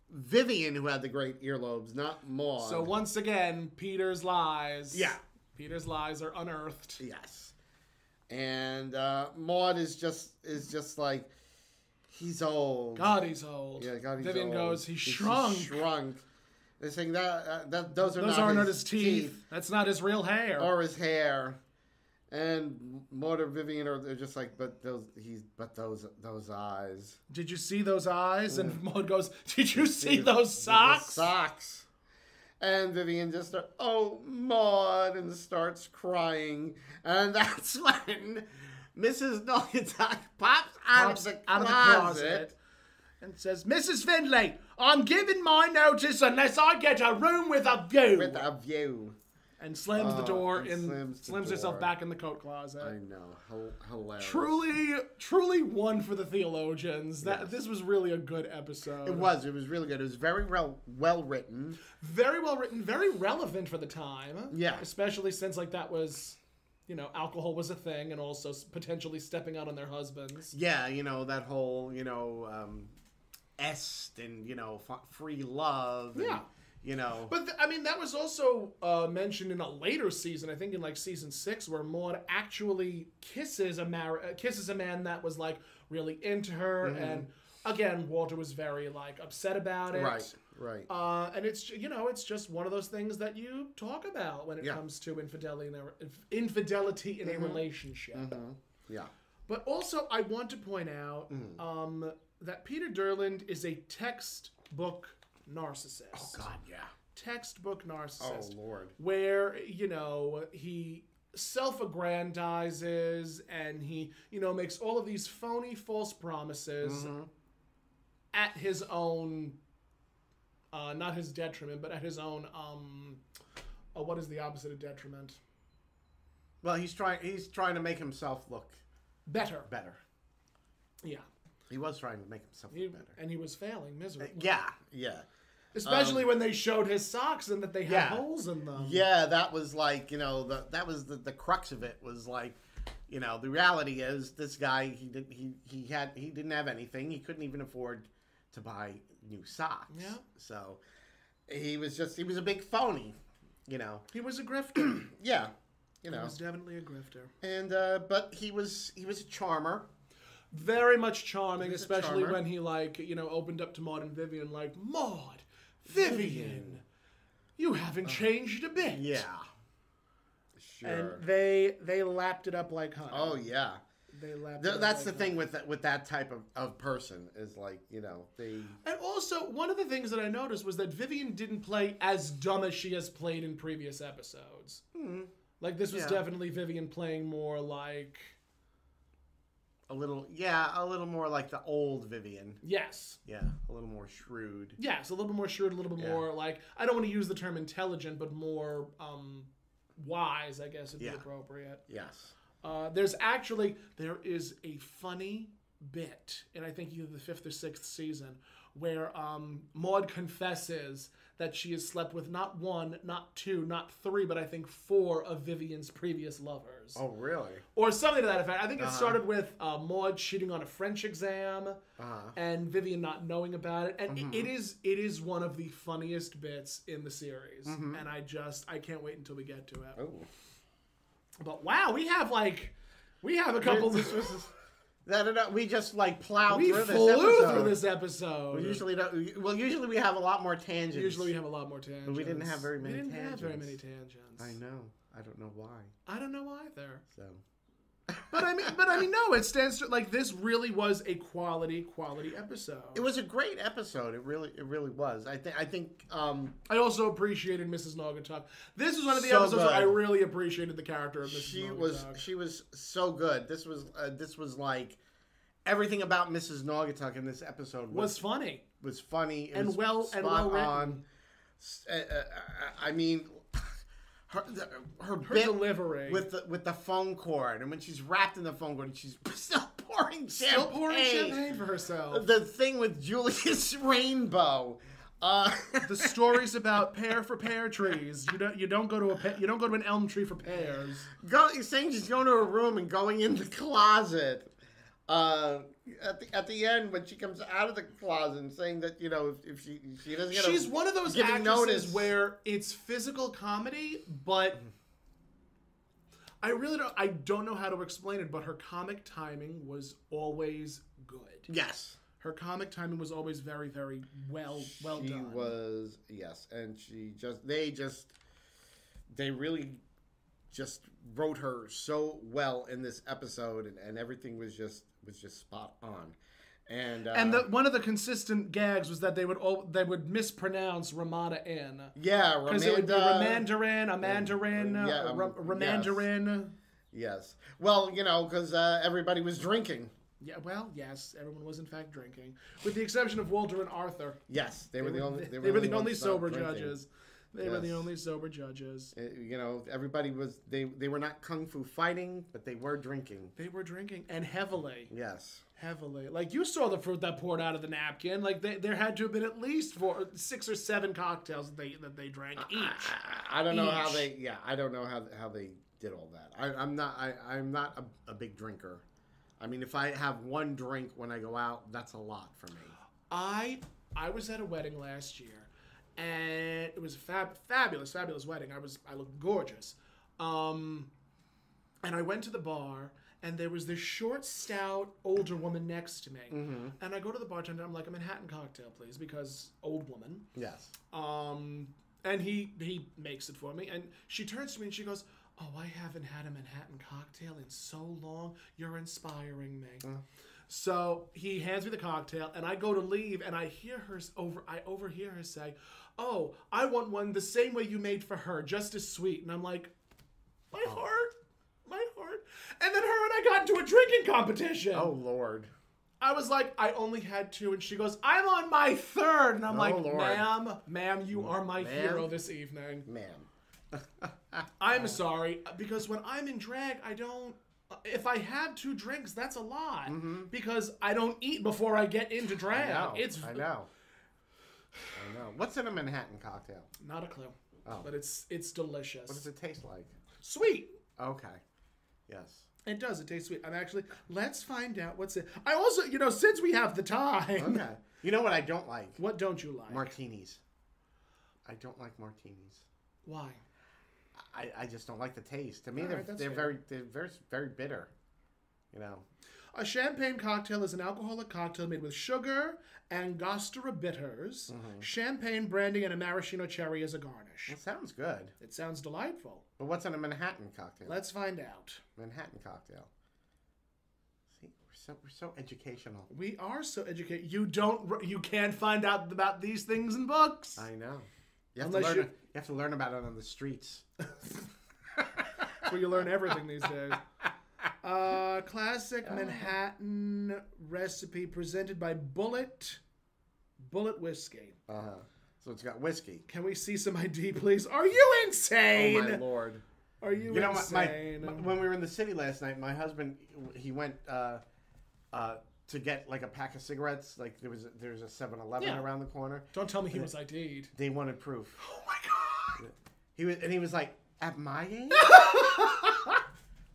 Vivian who had the great earlobes, not Maude. So once again, Peter's lies. Yeah, Peter's lies are unearthed. Yes, and Maude is just like, he's old. God, he's old. Yeah, God, he's Vivian old. goes, he's shrunk. He's shrunk. They're saying those are not his teeth. That's not his real hair. Or his hair. And Maude and Vivian are just like, but those eyes. Did you see those eyes? And Maude goes, did you see those socks? Socks. And Vivian just starts, oh, Maude, and starts crying. And that's when Mrs. Nuggetsock pops out of the closet. And says, Mrs. Findlay, I'm giving my notice unless I get a room with a view. With a view. And slams the door and slams herself back in the coat closet. I know. Hilarious. Truly one for the theologians. This was really a good episode. It was really good. It was very well written. Very well written. Very relevant for the time. Yeah. Especially since that was, alcohol was a thing, and also potentially stepping out on their husbands. Yeah, that whole, est and, free love. And, yeah. But, that was also mentioned in a later season, I think in, season 6, where Maude actually kisses a man that was, really into her. Mm-hmm. And, again, Walter was very, upset about it. Right. And it's, it's just one of those things that you talk about when it comes to infidelity in a relationship. Mm-hmm. Yeah. But also, I want to point out that Peter Durland is a textbook narcissist. Oh, God, yeah. Textbook narcissist. Oh, Lord. Where, he self-aggrandizes and he, makes all of these phony false promises at his own, not his detriment, but at his own, what is the opposite of detriment? Well, he's trying to make himself look better. Yeah. He was trying to make himself look better. And he was failing miserably. Yeah. Especially when they showed his socks and that they had holes in them. Yeah, that was that was the crux of it was the reality is this guy, he didn't have anything. He couldn't even afford to buy new socks. Yeah. So he was a big phony, He was a grifter. Yeah. He was definitely a grifter. And but he was a charmer. Very much charming, especially when he opened up to Maude and Vivian Maude, Vivian, you haven't changed a bit. Yeah. Sure. And they lapped it up like honey. Oh yeah. They lapped That's the thing with that type of person is they. And also one of the things that I noticed was that Vivian didn't play as dumb as she has played in previous episodes. Mm-hmm. This was definitely Vivian playing more a little more like the old Vivian. Yes. Yeah, a little more shrewd. Yes, a little bit more shrewd, a little bit more like, I don't want to use the term intelligent, but more wise, I guess would be appropriate. Yes. There is a funny bit in, I think, either the 5th or 6th season, where Maude confesses that she has slept with not 1, not 2, not 3, but I think 4 of Vivian's previous lovers. Oh, really? Or something to that effect. I think it started with Maude cheating on a French exam and Vivian not knowing about it. And it is one of the funniest bits in the series. And I can't wait until we get to it. Oh. But wow, we have a couple... We just plowed through this episode. We flew through this episode. We usually don't. Well, usually we have a lot more tangents. But we didn't have very many tangents. We didn't have very many tangents. I know. I don't know why. I don't know either. So. But I mean, no. It stands to, this really was a quality episode. It was a great episode. It really was. I think. I also appreciated Mrs. Naugatuck. This was one of the episodes where I really appreciated the character of Mrs. Naugatuck. She was so good. This was like everything about Mrs. Naugatuck in this episode was funny. Was funny. It was well written. I mean. Her bit delivery with the phone cord, and when she's wrapped in the phone cord, she's still pouring champagne for herself. The thing with Julius Rainbow, the stories about pear for pear trees. You don't go to an elm tree for pears. You're saying she's going to her room and going in the closet. At the end, when she comes out of the closet and saying that, if she doesn't get she's one of those actresses where it's physical comedy, but I don't know how to explain it, but her comic timing was always good. Yes. Her comic timing was always very, very well done. She was, yes, and they really just wrote her so well in this episode, and everything was just spot on. And one of the consistent gags was that they would mispronounce Ramada Inn. Yeah, because it would be Ramandarin, Ramandarin. Yes. Well, because everybody was drinking. Yeah. Well, yes, everyone was in fact drinking, with the exception of Walter and Arthur. Yes, they were the only sober judges. They were the only sober judges. Everybody was they were not kung fu fighting, but they were drinking. They were drinking, and heavily. Yes. Heavily. Like, you saw the fruit that poured out of the napkin. Like, there had to have been at least 6 or 7 cocktails that they drank each. I don't know how they. Yeah, I don't know how they did all that. I'm not a big drinker. I mean, if I have one drink when I go out, that's a lot for me. I was at a wedding last year. And it was a fabulous wedding. I looked gorgeous. And I went to the bar, and there was this short, stout, older woman next to me. Mm-hmm. And I go to the bartender, I'm like, a Manhattan cocktail, please, because old woman. Yes. And he makes it for me. And she turns to me and she goes, "Oh, I haven't had a Manhattan cocktail in so long. You're inspiring me." So he hands me the cocktail, and I go to leave, and I overhear her say, "Oh, I want one the same way you made for her, just as sweet." And I'm like, my heart. And then her and I got into a drinking competition. Oh, Lord. I was like, I only had 2, and she goes, "I'm on my 3rd. And I'm like, Lord. Ma'am, you are my hero this evening. Ma'am. I'm sorry, because when I'm in drag, if I have 2 drinks, that's a lot. Mm-hmm. Because I don't eat before I get into drag. I know. What's in a Manhattan cocktail? Not a clue. Oh. But it's delicious. What does it taste like? Sweet. Okay. Yes. It does. It tastes sweet. Let's find out what's it. I also, since we have the time. Okay. You know what I don't like? What don't you like? Martinis. I don't like martinis. Why? I just don't like the taste. To me, they're very bitter. A champagne cocktail is an alcoholic cocktail made with sugar, Angostura bitters, champagne brandy, and a maraschino cherry as a garnish. It sounds good. It sounds delightful. But what's in a Manhattan cocktail? Let's find out. Manhattan cocktail. See, we're so educational. We are so educated. You can't find out about these things in books. I know. You have to learn about it on the streets. That's where you learn everything these days. Classic Manhattan recipe presented by Bullet Whiskey. So it's got whiskey. Can we see some ID, please? Are you insane? Oh my lord! Are you insane? When we were in the city last night, my husband he went to get like a pack of cigarettes. Like there's a 7-Eleven around the corner. Don't tell me he was ID'd. They wanted proof. Oh my god! He was like, at my age.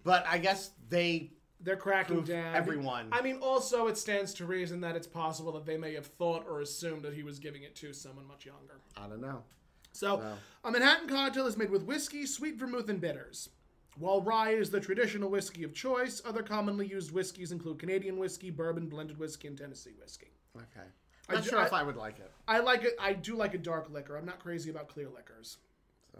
But I guess they're cracking down. Everyone. I mean, also it stands to reason that it's possible that they may have thought or assumed that he was giving it to someone much younger. I don't know. So, a Manhattan cocktail is made with whiskey, sweet vermouth, and bitters. While rye is the traditional whiskey of choice, other commonly used whiskeys include Canadian whiskey, bourbon, blended whiskey, and Tennessee whiskey. Okay. I'm not sure if I would like it. I like it. I do like a dark liquor. I'm not crazy about clear liquors. So,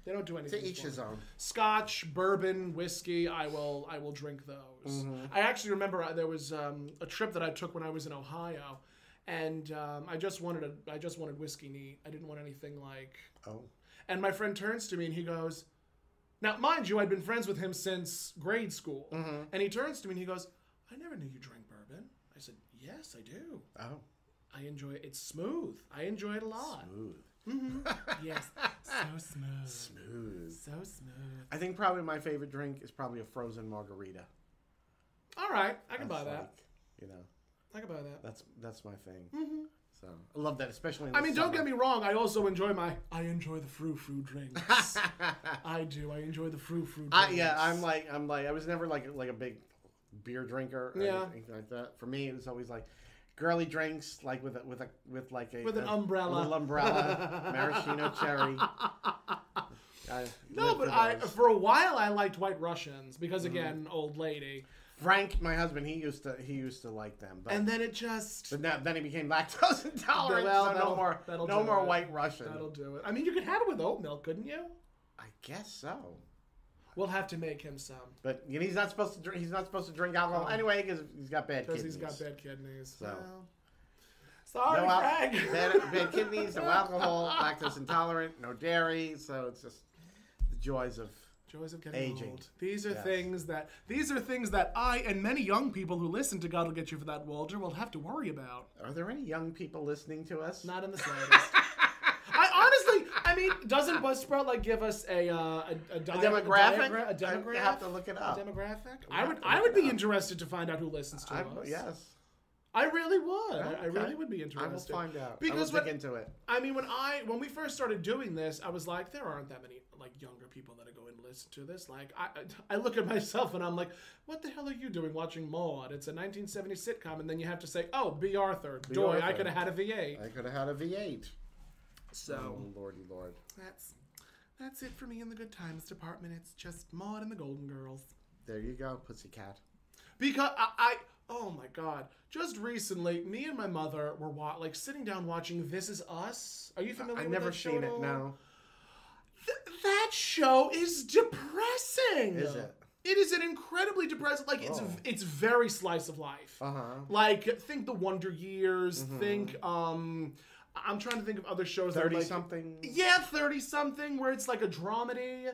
they don't do anything. To each his own. Scotch, bourbon, whiskey. I will drink those. Mm-hmm. I actually remember there was a trip that I took when I was in Ohio, and I just wanted whiskey neat. I didn't want anything like. Oh. And my friend turns to me and he goes, now mind you, I'd been friends with him since grade school, and he turns to me and he goes, I never knew you drank bourbon. I said, yes, I do. Oh. I enjoy it. It's smooth. I enjoy it a lot. Smooth. Mm-hmm. Yes. So smooth. Smooth. So smooth. I think probably my favorite drink is probably a frozen margarita. All right. I can buy that. Like, you know. I can buy that. That's my thing. Mm-hmm. So I love that, especially in the summer. Don't get me wrong. I also enjoy the frou-frou drinks. I do. I enjoy the frou-frou drinks. I'm like I was never like a big beer drinker or anything like that. For me, it was always like girly drinks, like with an umbrella, a little umbrella, maraschino cherry. For a while I liked White Russians because again, old lady. Frank, my husband, he used to like them, but, and then it just. But then he became lactose intolerant. So no more White Russian. That'll do it. I mean, you could have it with oat milk, couldn't you? I guess so. We'll have to make him some. But he's not supposed to drink. He's not supposed to drink alcohol anyway because he's got bad kidneys. Because he's got bad kidneys. So. Sorry, Frank. Bad kidneys, no alcohol, lactose intolerant, no dairy. So it's just the joys of getting aging. Old. These are things that I and many young people who listen to God Will Get You for That, Walter, will have to worry about. Are there any young people listening to us? Not in the slightest. I mean, doesn't Buzzsprout give us a demographic? A demographic? I have to look it up. A demographic? I would be interested to find out who listens to us. Yes. I really would. Okay. I really would be interested. I will find out. Because I will dig into it. I mean, when we first started doing this, I was like, there aren't that many younger people that are going to listen to this. I look at myself and I'm like, what the hell are you doing watching Maude? It's a 1970s sitcom, and then you have to say, oh, B. Arthur. I could have had a V8. I could have had a V8. So, Lordy Lord. That's it for me in the good times department. It's just Maude and the Golden Girls. There you go, Pussycat. Because oh my God, just recently, me and my mother were sitting down watching This Is Us. Are you familiar with that show? I've never seen it, no. That show is depressing. Is it? It is an incredibly depressing. It's very slice of life. Think The Wonder Years. Think I'm trying to think of other shows. 30-something. Yeah, 30-something, where it's like a dramedy.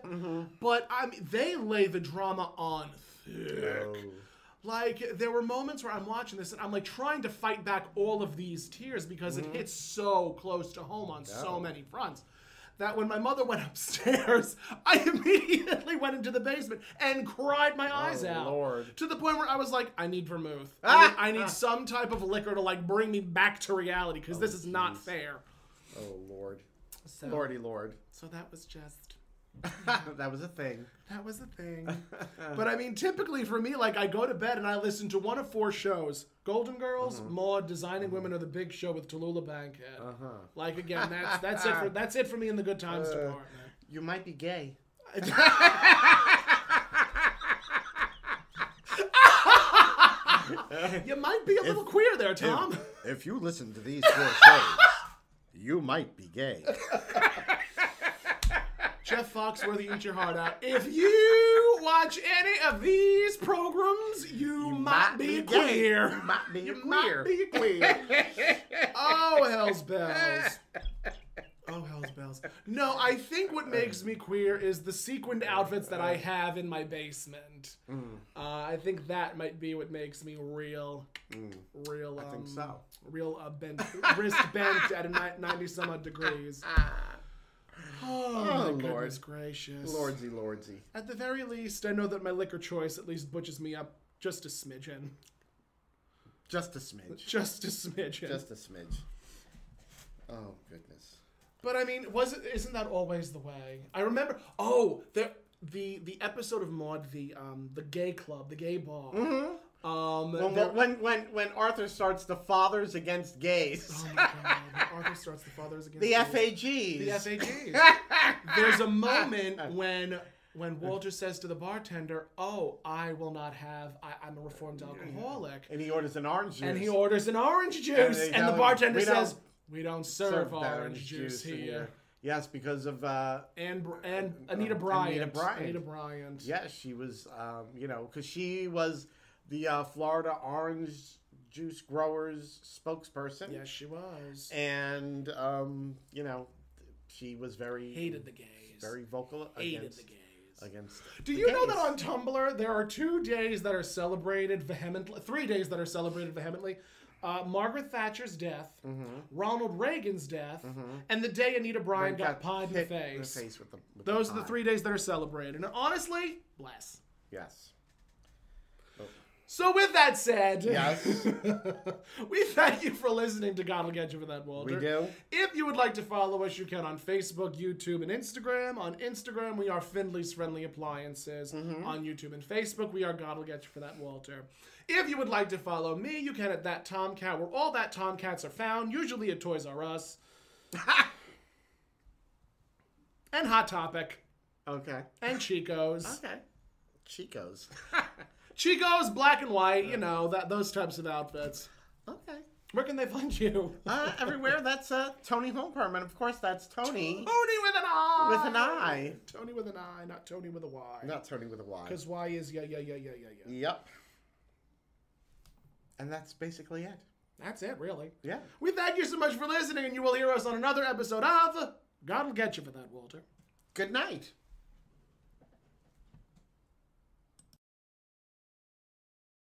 But they lay the drama on thick. Oh. There were moments where I'm watching this and I'm trying to fight back all of these tears because it hits so close to home on so many fronts. That when my mother went upstairs, I immediately went into the basement and cried my eyes out. Lord. To the point where I was like, I need vermouth. I need some type of liquor to bring me back to reality because this is not fair. Oh, Lord. Lordy Lord. So that was just... That was a thing. That was a thing. But I mean, typically for me, I go to bed and I listen to one of 4 shows. Golden Girls, Maude, Designing Women, or The Big Show with Tallulah Bankhead. Again, that's it for me in the good times department. You might be gay. You might be a little queer there, Tom. If you listen to these 4 shows, you might be gay. Jeff Foxworthy, eat your heart out. If you watch any of these programs, you might be queer. You might be queer. Oh, hell's bells. Oh, hell's bells. No, I think what makes me queer is the sequined outfits that I have in my basement. I think that might be what makes me real. I think so. Real bent, wrist bent at a 90-some-odd degrees. Oh, my goodness gracious. Lordsy. At the very least, I know that my liquor choice at least butches me up just a smidgen. Just a smidge. Just a smidgen. Just a smidge. Oh, goodness. But I mean, isn't that always the way? I remember. The episode of Maude, the gay club, the gay bar. When Arthur starts the fathers against gays. Oh my God! When Arthur starts the fathers against the gays. The FAGs. There's a moment when Walter says to the bartender, "Oh, I will not have. I'm a reformed alcoholic." And he orders an orange juice. And the bartender says, "We don't serve orange juice here." Yes, because of and Anita Bryant. Anita Bryant. Yes, she was because she was the Florida orange juice growers spokesperson. Yes, she was. And she was very hated the gays. Very vocal hated the gays. Do you know that on Tumblr there are 2 days that are celebrated vehemently, 3 days that are celebrated vehemently? Margaret Thatcher's death, Ronald Reagan's death, and the day Anita Bryant got pied in the face. Those are the 3 days that are celebrated. And honestly, bless. Yes. So with that said, yes, we thank you for listening to God Will Get You for That, Walter. We do. If you would like to follow us, you can on Facebook, YouTube, and Instagram. On Instagram, we are Findley's Friendly Appliances. On YouTube and Facebook, we are God Will Get You for That, Walter. If you would like to follow me, you can at That Tomcat, where all That Tomcats are found, usually at Toys R Us. And Hot Topic. Okay. And Chico's. Okay. Chico's. Chico's, black and white, those types of outfits. Okay. Where can they find you? Everywhere. That's Toni Homeperm, and of course that's Tony. Tony with an I. With an I. Tony with an I, not Tony with a Y. Not Tony with a Y. Because Y is yeah. Yep. And that's basically it. That's it, really. Yeah. We thank you so much for listening, and you will hear us on another episode of God Will Get You for That, Walter. Good night.